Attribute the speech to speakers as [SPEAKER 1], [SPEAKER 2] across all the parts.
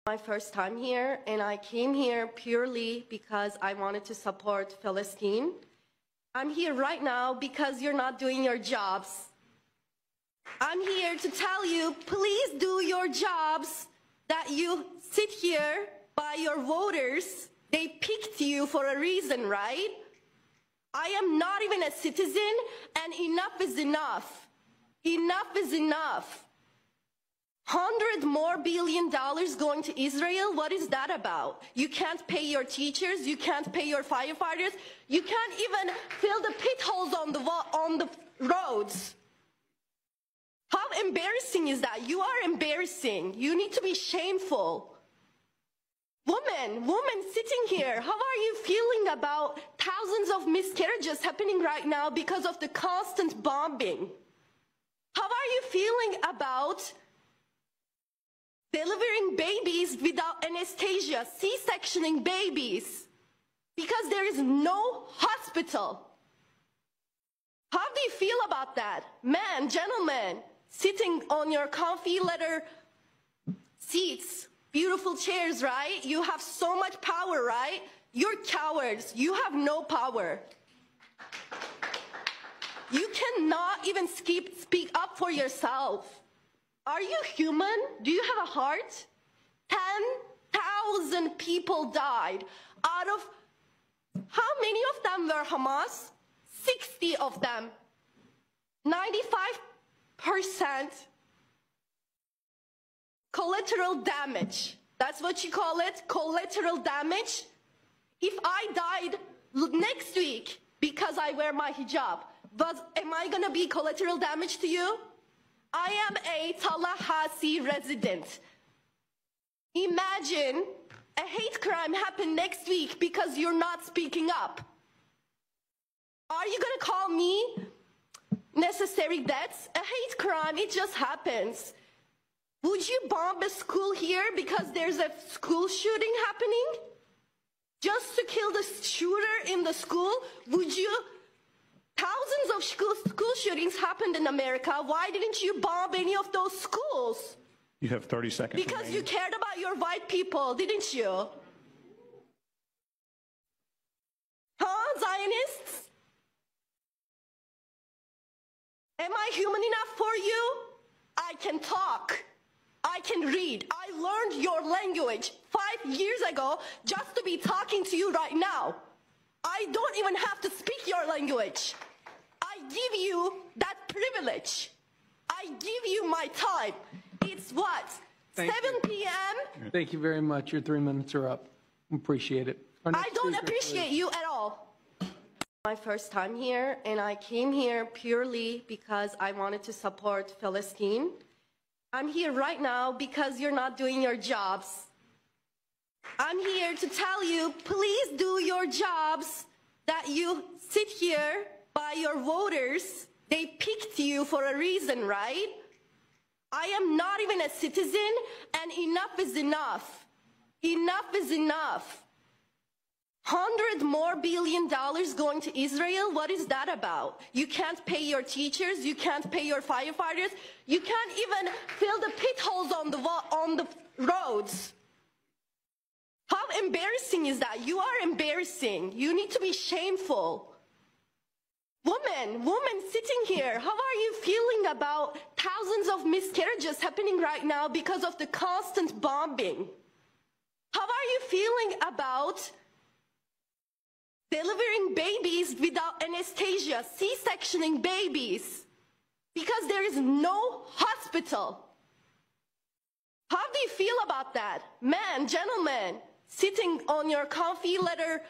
[SPEAKER 1] My first time here, and I came here purely because I wanted to support Palestine. I'm here right now because you're not doing your jobs. I'm here to tell you, please do your jobs, that you sit here by your voters. They picked you for a reason, right? I am not even a citizen, and enough is enough. Enough is enough. $100 billion more going to Israel, what is that about? You can't pay your teachers, you can't pay your firefighters, you can't even fill the pit holes on the roads. How embarrassing is that? You are embarrassing. You need to be shameful. Woman sitting here, how are you feeling about thousands of miscarriages happening right now because of the constant bombing? How are you feeling about delivering babies without anesthesia, C-sectioning babies, because there is no hospital? How do you feel about that? Man, gentlemen, sitting on your comfy leather seats, beautiful chairs, right? You have so much power, right? You're cowards. You have no power. You cannot even speak up for yourself. Are you human? Do you have a heart? 10,000 people died. Out of how many of them were Hamas? 60 of them. 95% collateral damage. That's what you call it, collateral damage. If I died next week because I wear my hijab, am I gonna be collateral damage to you? I am a Tallahassee resident. Imagine a hate crime happen next week because you're not speaking up. Are you gonna call me necessary deaths? A hate crime, it just happens. Would you bomb a school here because there's a school shooting happening? Just to kill the shooter in the school? Would you? Thousands of school shootings happened in America. Why didn't you bomb any of those schools?
[SPEAKER 2] You have 30 seconds.
[SPEAKER 1] Because
[SPEAKER 2] remaining.
[SPEAKER 1] you cared about your white people, didn't you? Huh, Zionists? Am I human enough for you? I can talk. I can read. I learned your language 5 years ago just to be talking to you right now. I don't even have to speak your language. I give you that privilege. I give you my time. It's what? 7 p.m.?
[SPEAKER 3] Thank you very much. Your 3 minutes are up. Appreciate it.
[SPEAKER 1] I don't appreciate you at all. My first time here, and I came here purely because I wanted to support Palestine. I'm here right now because you're not doing your jobs. I'm here to tell you, please do your jobs, that you sit here by your voters. They picked you for a reason, right? I am not even a citizen, and enough is enough. Enough is enough. $100 billion more going to Israel, what is that about? You can't pay your teachers, you can't pay your firefighters, you can't even fill the pit holes on the roads. How embarrassing is that? You are embarrassing. You need to be shameful. Woman sitting here, how are you feeling about thousands of miscarriages happening right now because of the constant bombing? How are you feeling about delivering babies without anesthesia, C-sectioning babies, because there is no hospital? How do you feel about that? Man, gentlemen, sitting on your comfy leather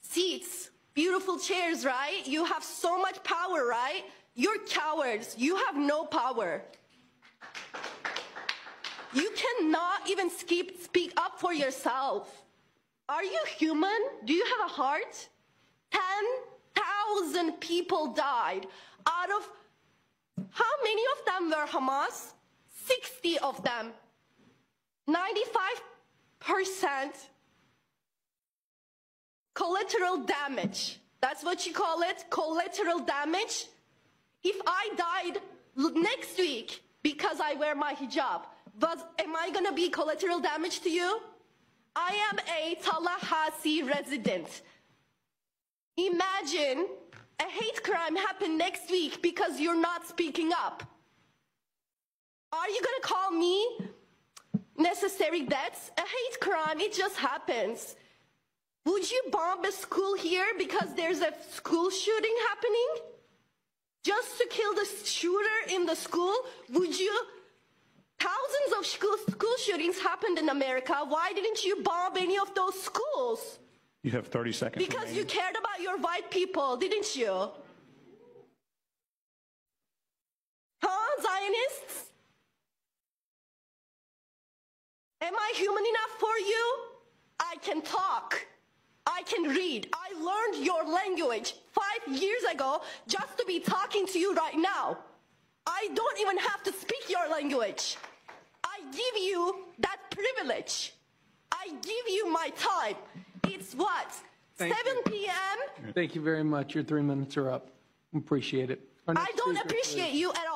[SPEAKER 1] seats, beautiful chairs, right? You have so much power, right? You're cowards. You have no power. You cannot even speak up for yourself. Are you human? Do you have a heart? 10,000 people died. Out of how many of them were Hamas? 60 of them. 95% collateral damage. That's what you call it, collateral damage. If I died next week because I wear my hijab, But am I going to be collateral damage to you? I am a Tallahassee resident. Imagine a hate crime happen next week because you're not speaking up. Are you going to call me necessary deaths? A hate crime, it just happens. Would you bomb a school here because there's a school shooting happening? Just to kill the shooter in the school? Would you? Thousands of school shootings happened in America. Why didn't you bomb any of those schools?
[SPEAKER 2] You have 30 seconds.
[SPEAKER 1] Because
[SPEAKER 2] remaining.
[SPEAKER 1] you cared about your white people, didn't you? Huh, Zionists? Am I human enough for you? I can talk. I can read. I learned your language 5 years ago just to be talking to you right now. I don't even have to speak your language. I give you that privilege. I give you my time. It's what?
[SPEAKER 3] Thank
[SPEAKER 1] 7
[SPEAKER 3] you.
[SPEAKER 1] p.m.?
[SPEAKER 3] Thank you very much. Your 3 minutes are up. Appreciate it. Our next
[SPEAKER 1] I don't
[SPEAKER 3] speaker,
[SPEAKER 1] appreciate
[SPEAKER 3] please.
[SPEAKER 1] you at